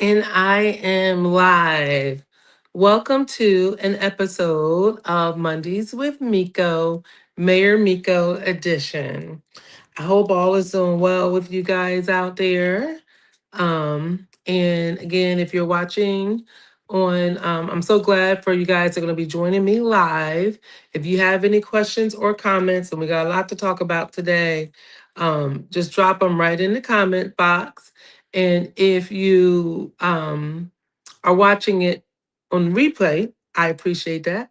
And I am live. Welcome to an episode of Mondays with Miko, Mayor Miko edition. I hope all is doing well with you guys out there. And again, if you're watching I'm so glad for you guys that are going to be joining me live. If you have any questions or comments, and we got a lot to talk about today, just drop them right in the comment box. And if you are watching it on replay, I appreciate that.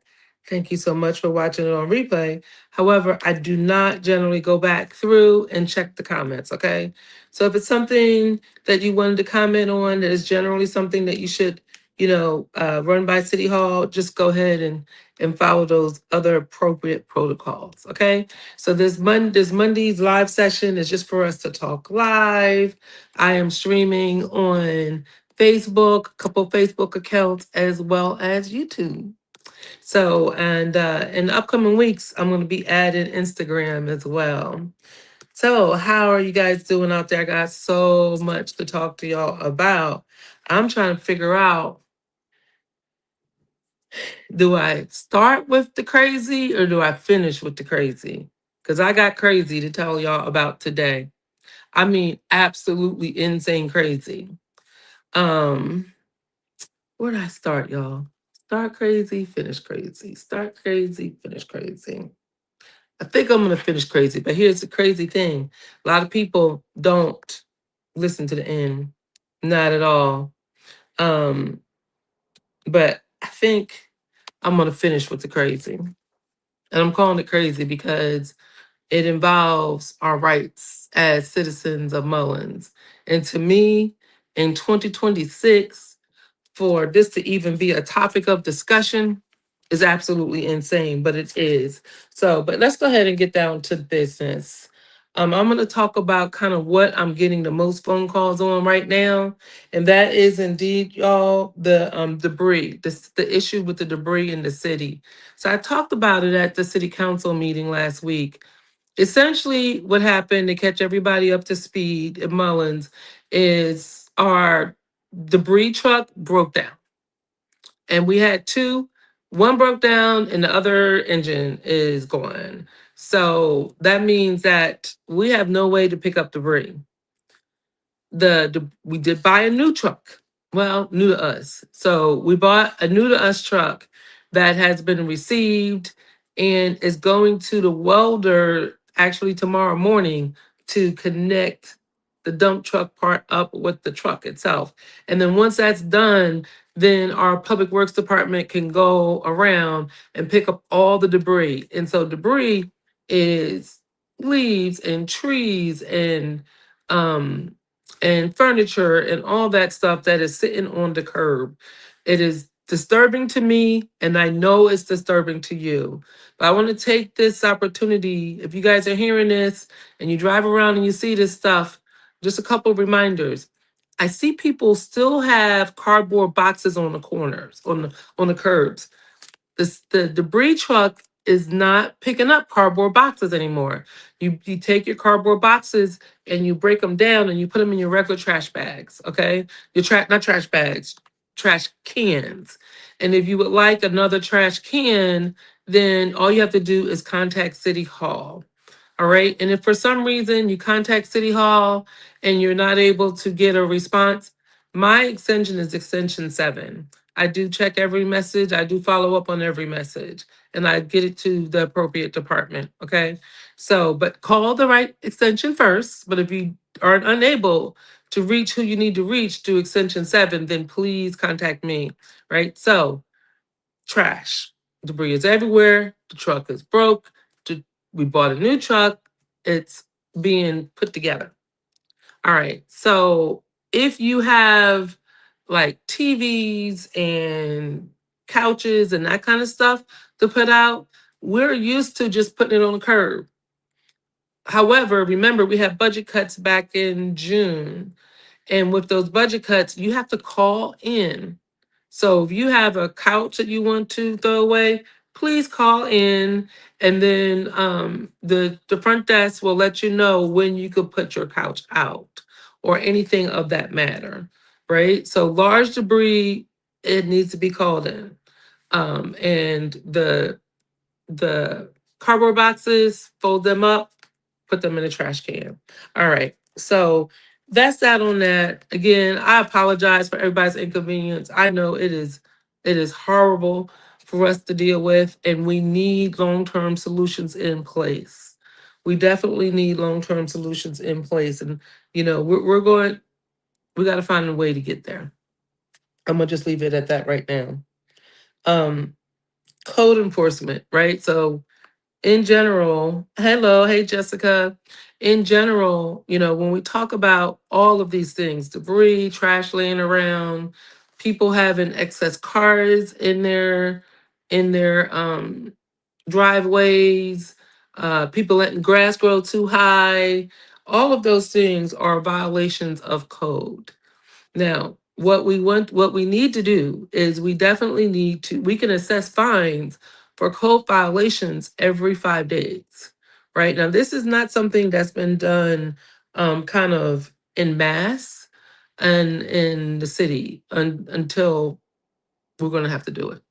Thank you so much for watching it on replay. However, I do not generally go back through and check the comments, okay? So if it's something that you wanted to comment on that is generally something that you should, run by City Hall, just go ahead and follow those other appropriate protocols, okay? So this Monday's live session is just for us to talk live. I am streaming on Facebook, a couple Facebook accounts, as well as YouTube. So, and in the upcoming weeks, I'm going to be adding Instagram as well. So, how are you guys doing out there? I got so much to talk to y'all about. I'm trying to figure out, do I start with the crazy or do I finish with the crazy? Because I got crazy to tell y'all about today. I mean, absolutely insane crazy. Um, where did I start, y'all? Start crazy, finish crazy. Start crazy, finish crazy. I think I'm gonna finish crazy, but here's the crazy thing. A lot of people don't listen to the end. Not at all. Um, but I think I'm gonna finish with the crazy. And I'm calling it crazy because it involves our rights as citizens of Mullins. And to me, in 2026, for this to even be a topic of discussion is absolutely insane, but it is. So, but let's go ahead and get down to business. I'm going to talk about kind of what I'm getting the most phone calls on right now, and that is indeed, y'all, the debris, the issue with the debris in the city. So I talked about it at the city council meeting last week. Essentially, what happened to catch everybody up to speed at Mullins is our debris truck broke down. And we had two. One broke down and the other engine is gone. So that means that we have no way to pick up debris. The we did buy a new truck. Well, new to us. So we bought a new to us truck that has been received and is going to the welder actually tomorrow morning to connect the dump truck part up with the truck itself. And then once that's done, then our public works department can go around and pick up all the debris. And so debris is leaves and trees um and furniture and all that stuff that is sitting on the curb. It is disturbing to me, and I know it's disturbing to you. But I want to take this opportunity. If you guys are hearing this and you drive around and you see this stuff, just a couple of reminders. I see people still have cardboard boxes on the corners, on the curbs. The debris truck is not picking up cardboard boxes anymore. You take your cardboard boxes and you break them down and you put them in your regular trash bags, okay? Your not trash bags, trash cans. And if you would like another trash can, then all you have to do is contact City Hall. All right. And if for some reason you contact City Hall and you're not able to get a response, my extension is extension 7. I do check every message. I do follow up on every message and I get it to the appropriate department. Okay. So, but call the right extension first. But if you are unable to reach who you need to reach through extension 7, then please contact me. Right. So, trash. Debris is everywhere. The truck is broke. We bought a new truck. It's being put together. All right. So if you have like TVs and couches and that kind of stuff to put out, we're used to just putting it on the curb. However, remember, we had budget cuts back in June. And with those budget cuts, you have to call in. So if you have a couch that you want to throw away, please call in, and then the front desk will let you know when you could put your couch out or anything of that matter. right? So large debris, it needs to be called in. And the cardboard boxes, fold them up, put them in a trash can. All right. So that's that on that. Again, I apologize for everybody's inconvenience. I know it is horrible for us to deal with, and we need long-term solutions in place. We definitely need long-term solutions in place. And we got to find a way to get there. I'm gonna just leave it at that right now. Um, Code enforcement, right? So in general, hello, hey Jessica. In general, when we talk about all of these things, debris, trash laying around, people having excess cars in their driveways, people letting grass grow too high, all of those things are violations of code. Now, what we need to do is we can assess fines for code violations every 5 days. Right now, this is not something that's been done kind of in mass and in the city until we're going to have to do it.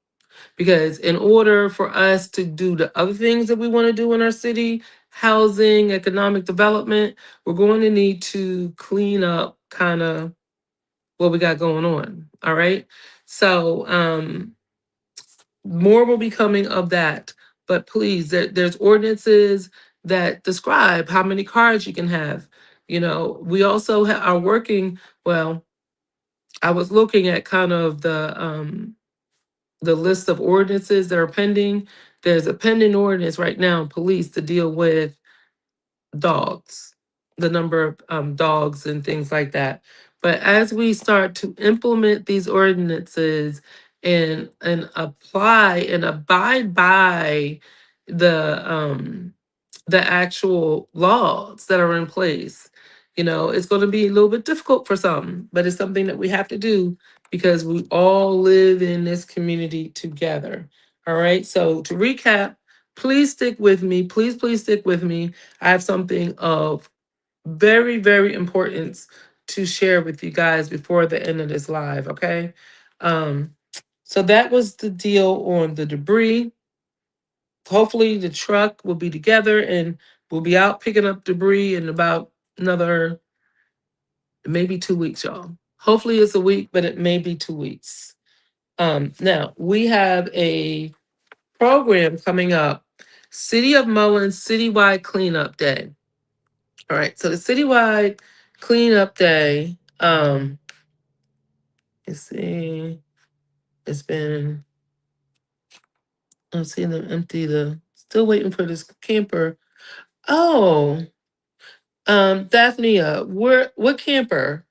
Because in order for us to do the other things that we want to do in our city, housing, economic development, we're going to need to clean up kind of what we got going on. All right. So more will be coming of that. But please, there's ordinances that describe how many cars you can have. We also are working, well, I was looking at kind of the list of ordinances that are pending. There's a pending ordinance right now in police to deal with dogs, the number of dogs and things like that. But as we start to implement these ordinances and apply and abide by the actual laws that are in place, it's going to be a little bit difficult for some, but it's something that we have to do because we all live in this community together. All right. So to recap, please stick with me. Please stick with me. I have something of very, very importance to share with you guys before the end of this live, okay? Um, so that was the deal on the debris. Hopefully the truck will be together and we'll be out picking up debris in about another maybe 2 weeks, y'all. Hopefully it's a week, but it may be 2 weeks. Now we have a program coming up, City of Mullins Citywide Cleanup Day. All right, so the citywide cleanup day, let's see, it's been, I'm seeing them empty still waiting for this camper. Oh, Daphnia, what camper?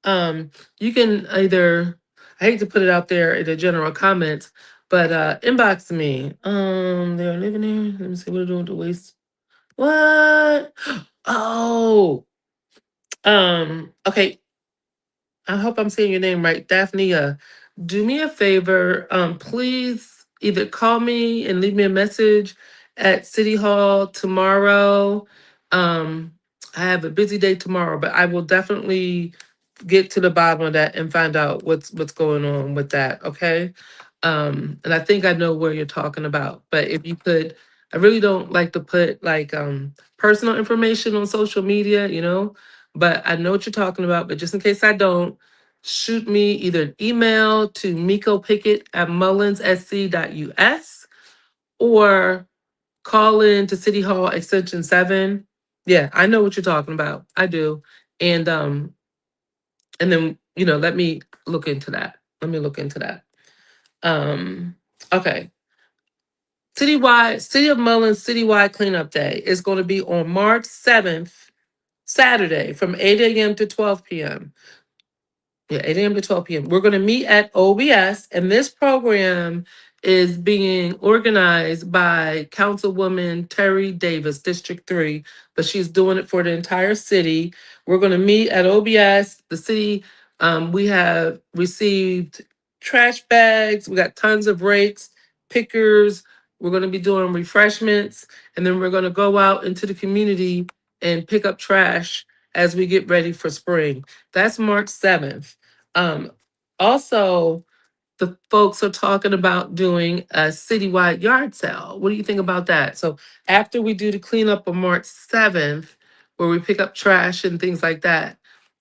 You can either, I hate to put it out there in the general comments, but inbox me. They're living here. Let me see what they're doing to waste. What? Oh, okay. I hope I'm saying your name right. Daphnia, do me a favor. Please either call me and leave me a message at City Hall tomorrow. Um, I have a busy day tomorrow, but I will definitely get to the bottom of that and find out what's going on with that. Okay. And I think I know where you're talking about, but if you could, I really don't like to put like personal information on social media, but I know what you're talking about. But just in case I don't, shoot me either an email to Miko Pickett at mullenssc.us or call in to City Hall Extension 7. Yeah, I know what you're talking about. I do. And then, let me look into that. Let me look into that. Okay. City of Mullins Citywide Cleanup Day is going to be on March 7th, Saturday, from 8 a.m. to 12 p.m. Yeah, 8 a.m. to 12 p.m. We're going to meet at OBS, and this program is being organized by Councilwoman Terry Davis, District 3, but she's doing it for the entire city. We're going to meet at OBS. The city, we have received trash bags, we got tons of rakes, pickers. We're going to be doing refreshments, and then we're going to go out into the community and pick up trash as we get ready for spring. That's March 7th. Um, Also, the folks are talking about doing a citywide yard sale. What do you think about that? So after we do the cleanup on March 7th, where we pick up trash and things like that,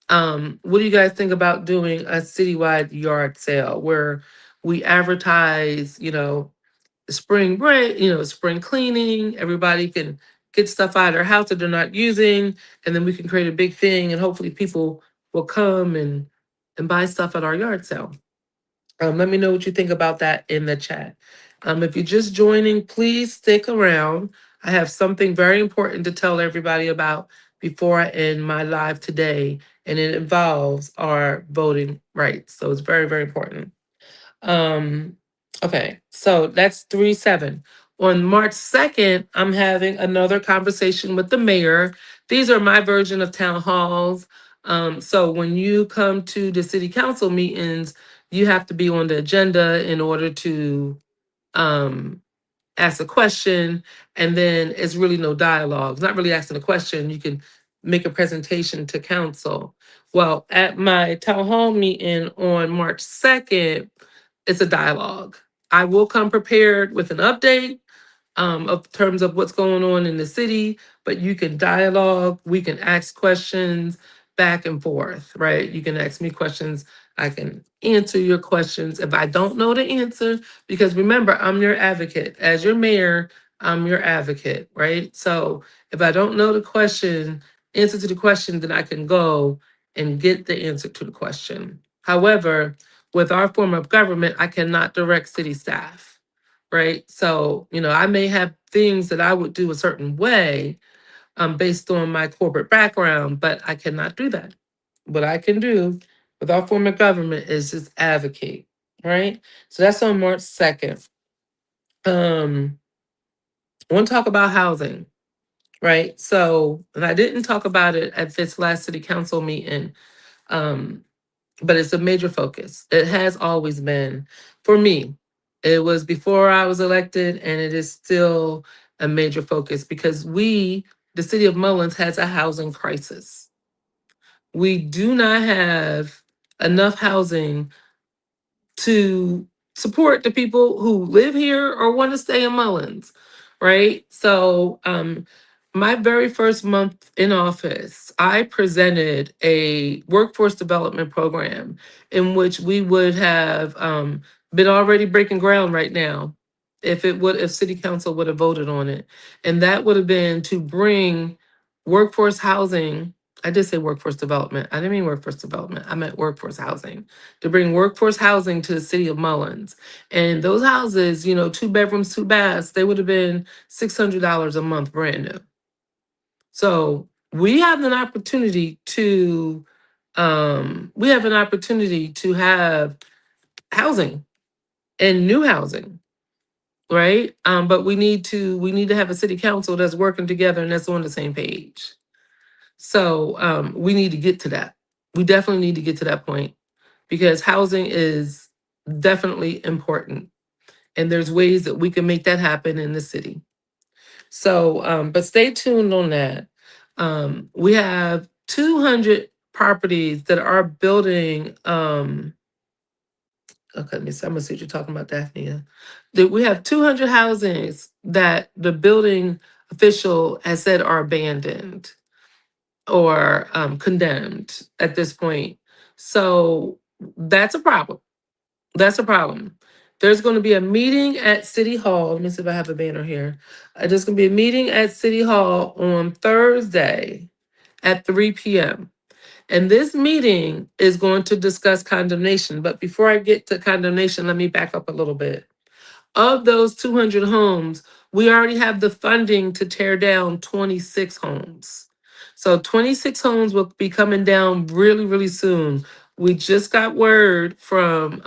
what do you guys think about doing a citywide yard sale where we advertise, spring break, spring cleaning, everybody can get stuff out of their house that they're not using, and then we can create a big thing and hopefully people will come and buy stuff at our yard sale. Let me know what you think about that in the chat. If you're just joining, please stick around. I have something very important to tell everybody about before I end my live today, and it involves our voting rights. So it's very, very important. Um, okay, so that's 3-7. On March 2nd, I'm having another conversation with the mayor. These are my version of town halls. So when you come to the city council meetings, you have to be on the agenda in order to um ask a question, and then it's really no dialogue. It's not really asking a question. You can make a presentation to council. Well, at my town hall meeting on March 2nd, it's a dialogue. I will come prepared with an update of terms of what's going on in the city, but you can dialogue, we can ask questions back and forth, right? You can ask me questions, I can answer your questions if I don't know the answer, because remember, I'm your advocate. As your mayor, I'm your advocate, right? So if I don't know the question, answer to the question, then I can go and get the answer to the question. However, with our form of government, I cannot direct city staff, right? So, I may have things that I would do a certain way based on my corporate background, but I cannot do that. What I can do with our form of government is just advocate, right? So that's on March 2nd. I want to talk about housing, right? So, and I didn't talk about it at this last city council meeting, um, but it's a major focus. It has always been for me. It was before I was elected, and it is still a major focus because the city of Mullins, has a housing crisis. We do not have enough housing to support the people who live here or want to stay in Mullins, right? So, my very first month in office, I presented a workforce development program in which we would have been already breaking ground right now if city council would have voted on it. And that would have been to bring workforce housing. I did say workforce development. I didn't mean workforce development. I meant workforce housing, to bring workforce housing to the city of Mullins. And those houses, 2 bedrooms, 2 baths, they would have been $600 a month brand new. So we have an opportunity to have housing and new housing, right? But we need to have a city council that's working together and that's on the same page. So we need to get to that. We definitely need to get to that point because housing is definitely important. And there's ways that we can make that happen in the city. So, but stay tuned on that. We have 200 properties that are building. Okay, let me see. I'm gonna see what you're talking about, Daphne. That we have 200 housings that the building official has said are abandoned or condemned at this point. So that's a problem. That's a problem. There's going to be a meeting at City Hall. Let me see if I have a banner here. There's going to be a meeting at City Hall on Thursday at 3 p.m. And this meeting is going to discuss condemnation. But before I get to condemnation, let me back up a little bit. Of those 200 homes, we already have the funding to tear down 26 homes. So 26 homes will be coming down really, really soon. We just got word from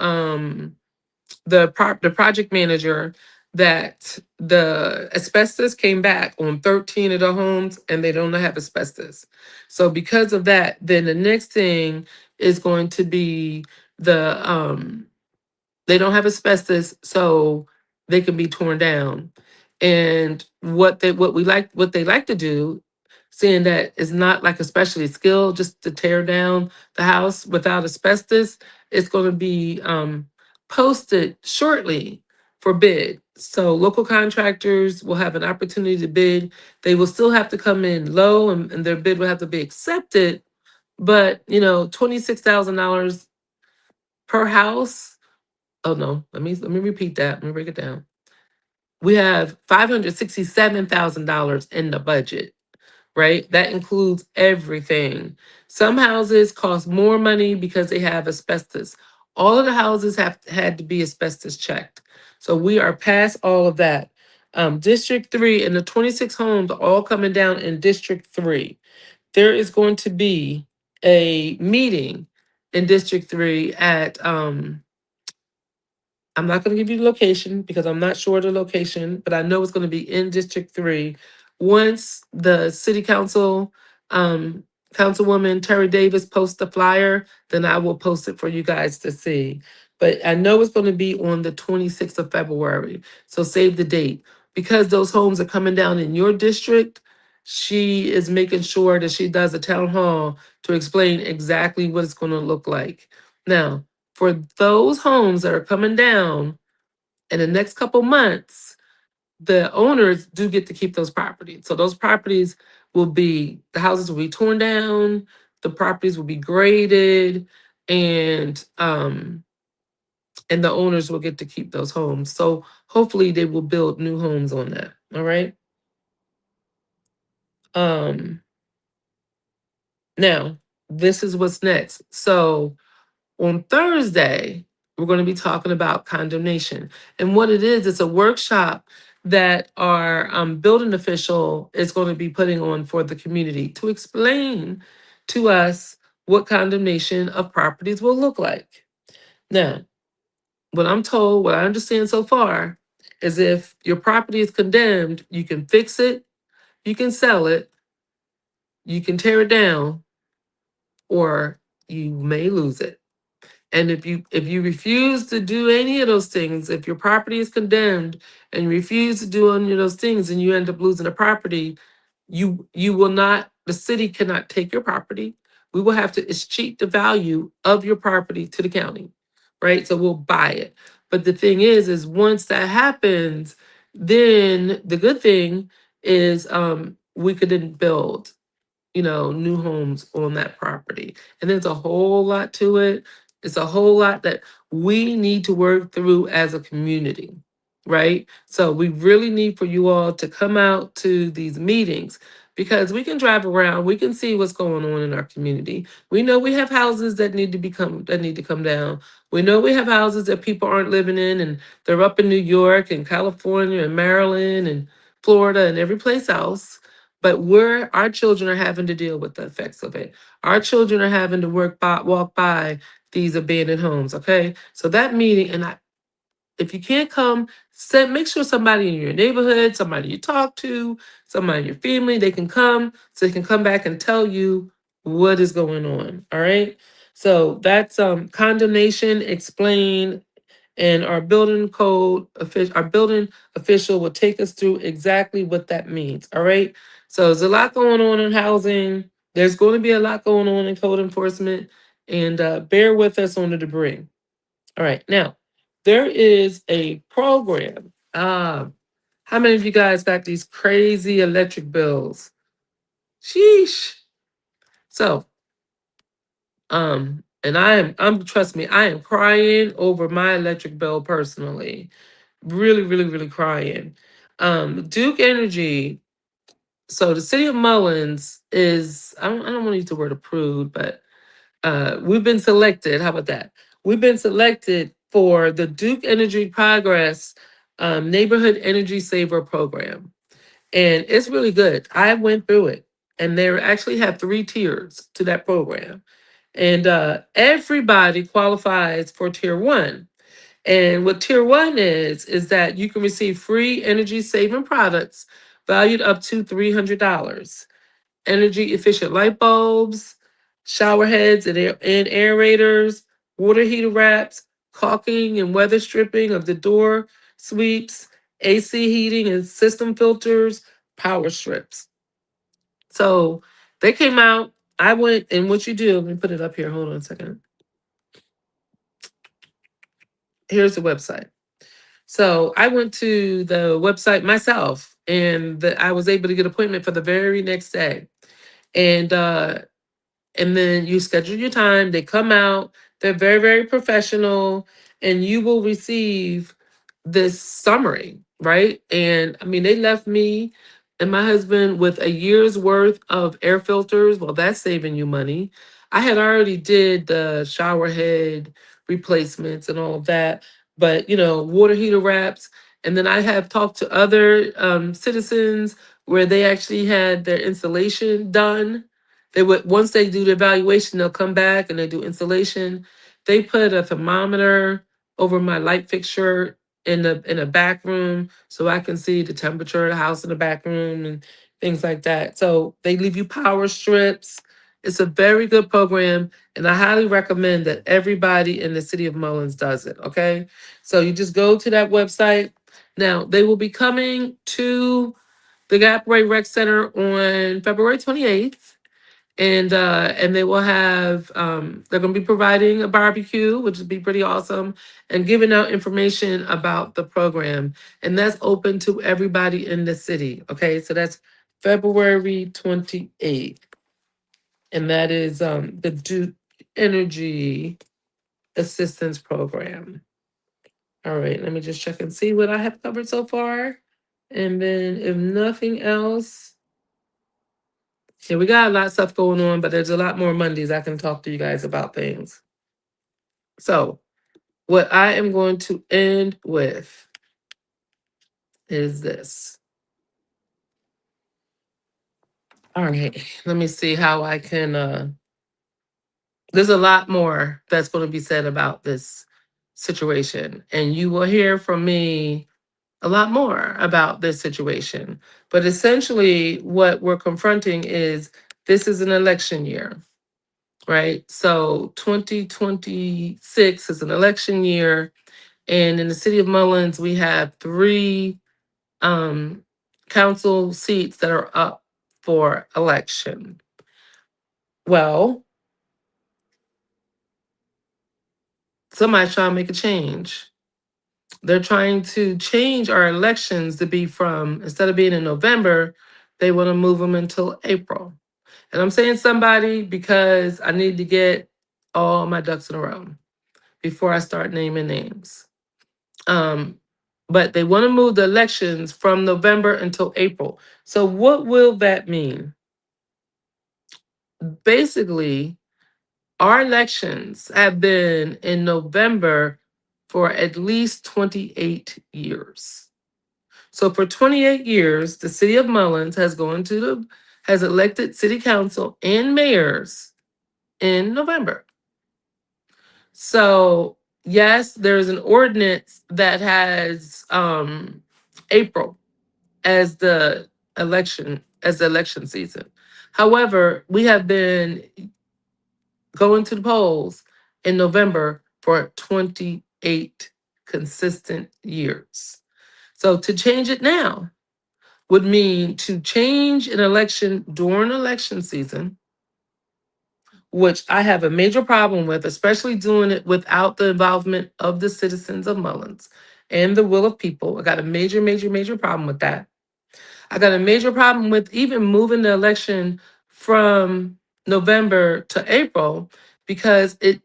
the project manager that the asbestos came back on 13 of the homes and they don't have asbestos. So because of that, then the next thing is going to be they don't have asbestos, so they can be torn down. And what they like to do saying that it's not like a specialty skill just to tear down the house without asbestos. It's going to be posted shortly for bid. So local contractors will have an opportunity to bid. They will still have to come in low, and their bid will have to be accepted. But $26,000 per house. Oh no, let me repeat that. Let me break it down. We have $567,000 in the budget, right? That includes everything. Some houses cost more money because they have asbestos. All of the houses have had to be asbestos checked. So we are past all of that. District 3 and the 26 homes are all coming down in District 3. There is going to be a meeting in District 3 at I'm not going to give you the location because I'm not sure the location, but I know it's going to be in District 3. Once the city council, um, Councilwoman Terry Davis posts the flyer, then I will post it for you guys to see. But I know it's going to be on the 26th of February. So save the date. Because those homes are coming down in your district, she is making sure that she does a town hall to explain exactly what it's going to look like. Now, for those homes that are coming down in the next couple months, the owners do get to keep those properties. So those properties the houses will be torn down, the properties will be graded, and the owners will get to keep those homes. So hopefully they will build new homes on that. All right. Um, Now, this is what's next. So on Thursday, we're going to be talking about condemnation. And what it is, it's a workshop that our building official is going to be putting on for the community to explain to us what condemnation of properties will look like. Now, what I'm told, what I understand so far, is if your property is condemned, you can fix it, you can sell it, you can tear it down, or you may lose it. And if you refuse to do any of those things, if your property is condemned and you refuse to do any of those things and you end up losing the property, you will not, the city cannot take your property. We will have to escheat the value of your property to the county, right? So we'll buy it. But the thing is once that happens, then the good thing is we could then build new homes on that property. And there's a whole lot to it. It's a whole lot that we need to work through as a community, right? So we really need for you all to come out to these meetings because we can drive around, we can see what's going on in our community. We know we have houses that need to come down. We know we have houses that people aren't living in and they're up in New York and California and Maryland and Florida and every place else, but our children are having to deal with the effects of it. Our children are having to walk by these abandoned homes. Okay, so that meeting, if you can't come, make sure somebody in your neighborhood, somebody you talk to, somebody in your family, they can come, so they can come back and tell you what is going on. All right. So that's condemnation explained, and our building official will take us through exactly what that means. All right. So there's a lot going on in housing. There's going to be a lot going on in code enforcement, and bear with us on the debris. All right. Now, there is a program. How many of you guys got these crazy electric bills? Sheesh. So, and I'm trust me, I am crying over my electric bill personally. Really, really, really crying. Duke Energy. So the city of Mullins is, I don't want to use the word approved, but we've been selected. How about that? We've been selected for the Duke Energy Progress Neighborhood Energy Saver Program. And it's really good. I went through it, and they actually have 3 tiers to that program. And everybody qualifies for tier 1. And what tier 1 is that you can receive free energy saving products valued up to $300. Energy efficient light bulbs, shower heads and aerators, water heater wraps, caulking and weather stripping of the door sweeps, AC heating and system filters, power strips. So they came out. I went, and what you do, let me put it up here. Hold on a second. Here's the website. So I went to the website myself, and I was able to get an appointment for the very next day. And and then you schedule your time. They come out. They're very, very professional, and you will receive this summary, right? And I mean, they left me and my husband with a year's worth of air filters. Well, that's saving you money. I had already did the shower head replacements and all of that, but water heater wraps. And then I have talked to other citizens where they actually had their installation done. They would, once they do the evaluation, they'll come back and they do installation. They put a thermometer over my light fixture in a back room so I can see the temperature of the house in the back room and things like that. So they leave you power strips. It's a very good program, and I highly recommend that everybody in the city of Mullins does it. Okay, so you just go to that website. Now they will be coming to the Gap Ray Rec Center on February 28th. And they will have they're going to be providing a barbecue, which would be pretty awesome, and giving out information about the program, and that's open to everybody in the city. Okay, so that's February 28th, and that is the Duke Energy Assistance Program. All right, let me just check and see what I have covered so far, and then if nothing else. Yeah, we got a lot of stuff going on, but there's a lot more Mondays I can talk to you guys about things. So, what I am going to end with is this. All right, let me see how I can. There's a lot more that's going to be said about this situation, and you will hear from me a lot more about this situation. But essentially, what we're confronting is this is an election year. Right? So 2026 is an election year. And in the city of Mullins, we have three um, council seats that are up for election. Well, somebody's trying to make a change. They're trying to change our elections to be from, instead of being in November, they want to move them until April. And I'm saying somebody because I need to get all my ducks in a row before I start naming names. Um, but they want to move the elections from November until April. So what will that mean? Basically, our elections have been in November for at least 28 years. So for 28 years, the city of Mullins has elected city council and mayors in November. So yes, there's an ordinance that has April as the election season. However, we have been going to the polls in November for 28 consistent years. So to change it now would mean to change an election during election season, which I have a major problem with, especially doing it without the involvement of the citizens of Mullins and the will of people. I got a major, major, major problem with that. I got a major problem with even moving the election from November to April because it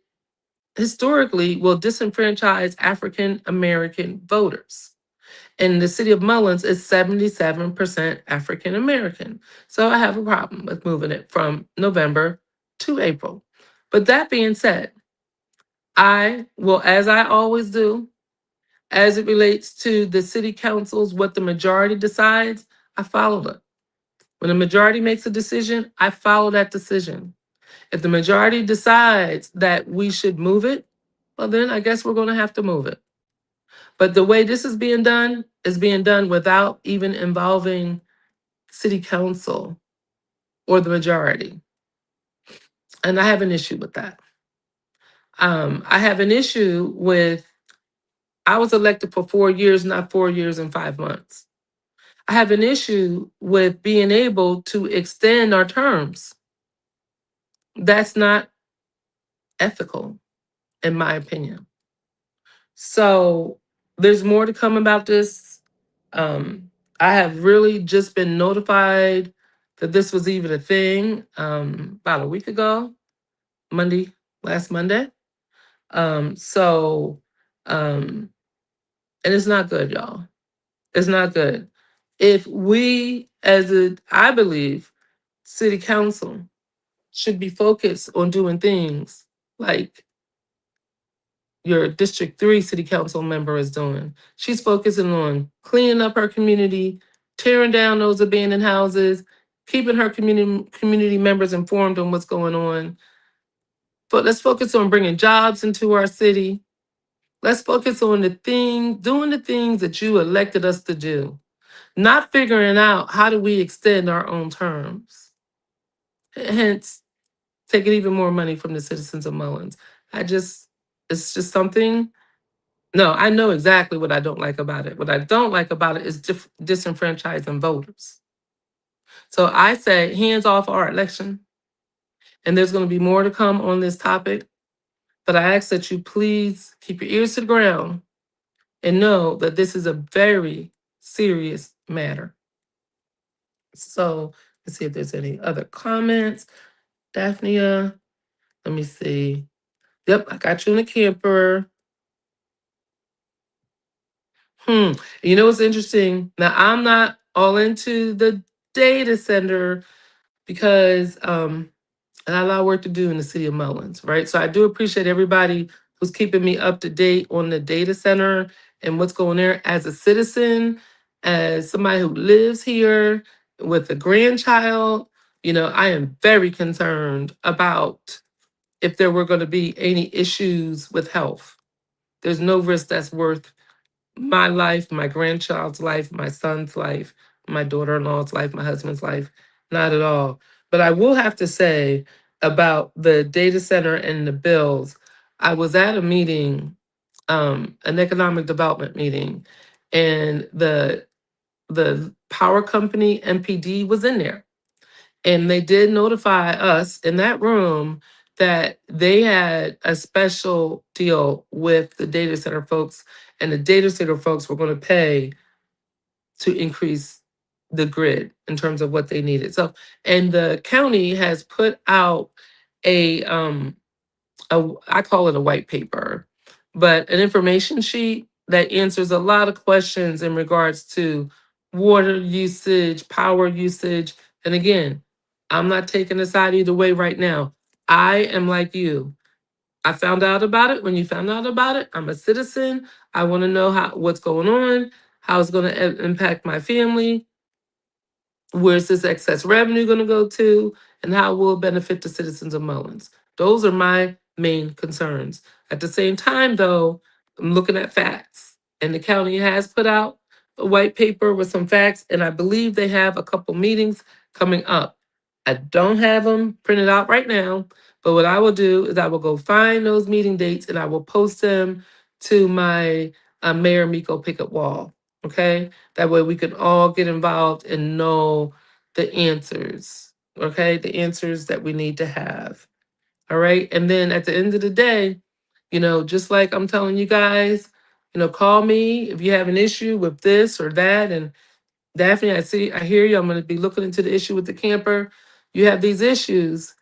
historically will disenfranchise African American voters. And the city of Mullins is 77% African American. So I have a problem with moving it from November to April. But that being said, I will, as I always do, as it relates to the city councils, what the majority decides, I follow it. When the majority makes a decision, I follow that decision. If the majority decides that we should move it, well, then I guess we're going to have to move it. But the way this is being done without even involving city council or the majority. And I have an issue with that. I have an issue with, I was elected for 4 years, not 4 years and 5 months. I have an issue with being able to extend our terms. That's not ethical, in my opinion. So there's more to come about this. I have really just been notified that this was even a thing about a week ago, Monday, last Monday. So, um, and it's not good, y'all. It's not good. If we, I believe, city council should be focused on doing things like your District 3 city council member is doing. She's focusing on cleaning up her community, tearing down those abandoned houses, keeping her community members informed on what's going on. But let's focus on bringing jobs into our city. Let's focus on doing the things that you elected us to do, not figuring out how do we extend our own terms. Hence, taking even more money from the citizens of Mullins. It's just something. No, I know exactly what I don't like about it. What I don't like about it is disenfranchising voters. So I say hands off our election, and there's going to be more to come on this topic. But I ask that you please keep your ears to the ground and know that this is a very serious matter. So let's see if there's any other comments. Daphnia, let me see. Yep, I got you in the camper. You know what's interesting? Now I'm not all into the data center because I got a lot of work to do in the city of Mullins, right? So I do appreciate everybody who's keeping me up to date on the data center and what's going there as a citizen, as somebody who lives here with a grandchild. I am very concerned about if there were going to be any issues with health. There's no risk that's worth my life, my grandchild's life, my son's life, my daughter in law's life, my husband's life. Not at all. But I will have to say about the data center and the bills, I was at a meeting, an economic development meeting, and the power company MPD was in there. And they did notify us in that room that they had a special deal with the data center folks, and the data center folks were going to pay to increase the grid in terms of what they needed. So, and the county has put out a I call it a white paper, but an information sheet that answers a lot of questions in regards to water usage, power usage. And again, I'm not taking a side either way right now. I am like you. I found out about it when you found out about it. I'm a citizen. I want to know what's going on, how it's going to impact my family, where's this excess revenue going to go to, and how will it benefit the citizens of Mullins? Those are my main concerns. At the same time, though, I'm looking at facts, and the county has put out a white paper with some facts, and I believe they have a couple meetings coming up. I don't have them printed out right now, but what I will do is I will go find those meeting dates and I will post them to my Mayor Miko pickup wall. Okay, that way we can all get involved and know the answers. Okay, the answers that we need to have. All right, and then at the end of the day, just like I'm telling you guys, call me if you have an issue with this or that. And Daphne, I hear you. I'm going to be looking into the issue with the camper. You have these issues.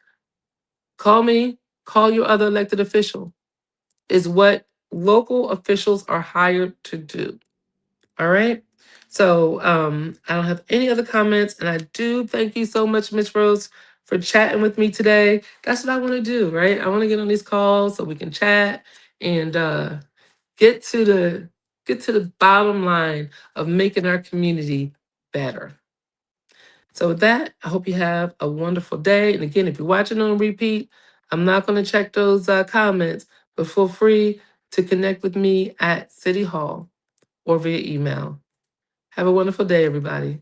Call me. Call your other elected official. Is what local officials are hired to do. All right. So I don't have any other comments. And I do thank you so much, Miss Rose, for chatting with me today. That's what I want to do, right? I want to get on these calls so we can chat and get to the bottom line of making our community better. So with that, I hope you have a wonderful day. And again, if you're watching on repeat, I'm not going to check those comments, but feel free to connect with me at City Hall or via email. Have a wonderful day, everybody.